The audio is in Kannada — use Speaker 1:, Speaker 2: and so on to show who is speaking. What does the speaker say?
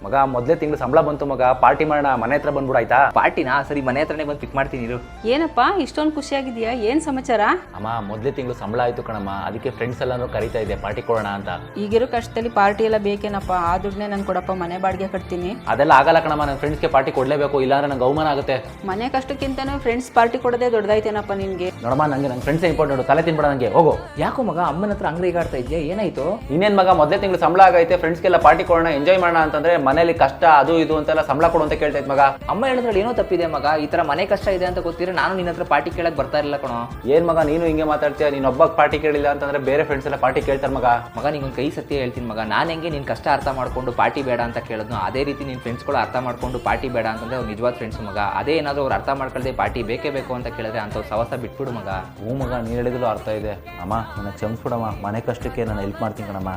Speaker 1: ಮಗ ಮೊದಲೇ ತಿಂಗಳು ಸಂಬಳ ಬಂತು ಮಗ, ಪಾರ್ಟಿ ಮಾಡೋಣ, ಮನೆ ಹತ್ರ ಬಂದ್ಬಿಡು ಆಯ್ತಾ?
Speaker 2: ಪಾರ್ಟಿನಾ? ಸರಿ, ಮನೆ ಹತ್ರನೇ ಬಂದು ಪಿಕ್ ಮಾಡ್ತೀನಿ ಇರು.
Speaker 3: ಏನಪ್ಪ ಇಷ್ಟೊಂದು ಖುಷಿಯಾಗಿದೆಯಾ? ಏನು ಸಮಾಚಾರ?
Speaker 1: ಅಮ್ಮ ಮೊದಲೇ ತಿಂಗಳು ಸಂಬಳ ಆಯ್ತು ಕಣಮ್ಮ, ಅದಕ್ಕೆ ಫ್ರೆಂಡ್ಸ್ ಎಲ್ಲಾನು ಕರೀತಾ ಇದೆ ಪಾರ್ಟಿ ಕೊಡೋಣ ಅಂತ.
Speaker 3: ಈಗಿರೋ ಕಷ್ಟದಲ್ಲಿ ಪಾರ್ಟಿ ಎಲ್ಲ ಬೇಕೇನಪ್ಪ? ಆ ದುಡ್ಡನ್ನೇ ನಾನು ಕೊಡಪ್ಪ, ಮನೆ ಬಾಡಿಗೆ ಕಟ್ತೀನಿ.
Speaker 1: ಅದೆಲ್ಲ ಆಗಲ್ಲ ಕಣಮ್ಮ, ನನ್ನ ಫ್ರೆಂಡ್ಸ್ಗೆ ಪಾರ್ಟಿ ಕೊಡಲೇಬೇಕು, ಇಲ್ಲಾಂದ್ರೆ ನಂಗೆ ಅವಮಾನ ಆಗುತ್ತೆ.
Speaker 3: ಮನೆ ಕಷ್ಟಕ್ಕಿಂತನೂ ಫ್ರೆಂಡ್ಸ್ ಪಾರ್ಟಿ ಕೊಡೋದೇ ದೊಡ್ಡದಾಯ್ತೇನಪ್ಪ ನಿನ್ಗೆ?
Speaker 1: ನೋಡಮ್ಮ, ನಂಗೆ ನನ್ನ ಫ್ರೆಂಡ್ಸ್ ಇಂಪಾರ್ಟೆಂಟ್, ತಲೆ ತಿನ್ಬೇಡ ನಂಗೆ, ಹೋಗು.
Speaker 2: ಯಾಕೋ ಮಗ ಅಮ್ಮನ ಹತ್ರ ಅಂಗಡಿಗೆ ಆಡ್ತಾ ಇದೆಯಾ? ಏನಾಯ್ತು?
Speaker 1: ಇನ್ನೇನ್ ಮಗ, ಮೊದಲೇ ತಿಂಗಳು ಸಂಬಳ ಆಗೈತೆ, ಫ್ರೆಂಡ್ಸ್ಗೆಲ್ಲ ಪಾರ್ಟಿ ಕೊಡೋಣ, ಎಂಜಾಯ್ ಮಾಡೋಣ ಅಂತಂದ್ರೆ ಮನೇಲಿ ಕಷ್ಟ ಅದು ಇದು ಅಂತೆಲ್ಲ ಸಂಬಳ ಕೊಡು ಅಂತ ಕೇಳ್ತಾ ಇದ್ ಮಗ.
Speaker 2: ಅಮ್ಮ ಹೇಳಿದ್ರಲ್ಲಿ ಏನೋ ತಪ್ಪಿದೆ ಮಗ. ಈ ತರ ಮನೆ ಕಷ್ಟ ಇದೆ ಅಂತ ಗೊತ್ತಿದ್ರೆ ನಾನು ನಿನ್ನ ಹತ್ರ ಪಾರ್ಟಿ ಕೇಳಕ್ ಬರ್ತಾ ಇರಲಿಲ್ಲ ಕಣೋ.
Speaker 1: ಏನ್ ಮಗ ನೀನು ಹಿಂಗೆ ಮಾತಾಡ್ತೀಯ? ನೀನ್ ಒಬ್ಬ ಪಾರ್ಟಿ ಕೇಳಿಲ್ಲ ಅಂತಂದ್ರೆ ಬೇರೆ ಫ್ರೆಂಡ್ಸ್ ಎಲ್ಲ ಪಾರ್ಟಿ ಕೇಳ್ತಾರೆ ಮಗ.
Speaker 2: ಮಗ ನಿಂಗೊಂದು ಕೈ ಸತ್ಯ ಹೇಳ್ತೀನಿ ಮಗ, ನಾನು ಹೆಂಗೆ ನಿನ್ ಕಷ್ಟ ಅರ್ಥ ಮಾಡ್ಕೊಂಡು ಪಾರ್ಟಿ ಬೇಡ ಅಂತ ಕೇಳಿದ್ನು, ಅದೇ ರೀತಿ ನಿನ್ನ ಫ್ರೆಂಡ್ಸ್ಗಳು ಅರ್ಥ ಮಾಡ್ಕೊಂಡು ಪಾರ್ಟಿ ಬೇಡ ಅಂತಂದ್ರೆ ಅವ್ರು ನಿಜವಾದ ಫ್ರೆಂಡ್ಸ್ ಮಗ. ಅದೇ ಏನಾದ್ರು ಅವ್ರು ಅರ್ಥ ಮಾಡ್ಕೊಳ್ಳದೆ ಪಾರ್ಟಿ ಬೇಕೇ ಬೇಕು ಅಂತ ಕೇಳಿದ್ರೆ ಅಂಥವ್ರು ಸವಸ ಬಿಟ್ಬಿಡು ಮಗ.
Speaker 1: ಹ್ಞೂ ಮಗ, ನೀನು ಹೇಳಿದ್ರು ಅರ್ಥ ಇದೆ. ಅಮ್ಮ ನನ್ನ ಕ್ಷಮಿಸ್ಬಿಡಮ್ಮ, ಮನೆ ಕಷ್ಟಕ್ಕೆ ನಾನು ಹೆಲ್ಪ್ ಮಾಡ್ತೀನಿ ಕಣಮ್ಮ.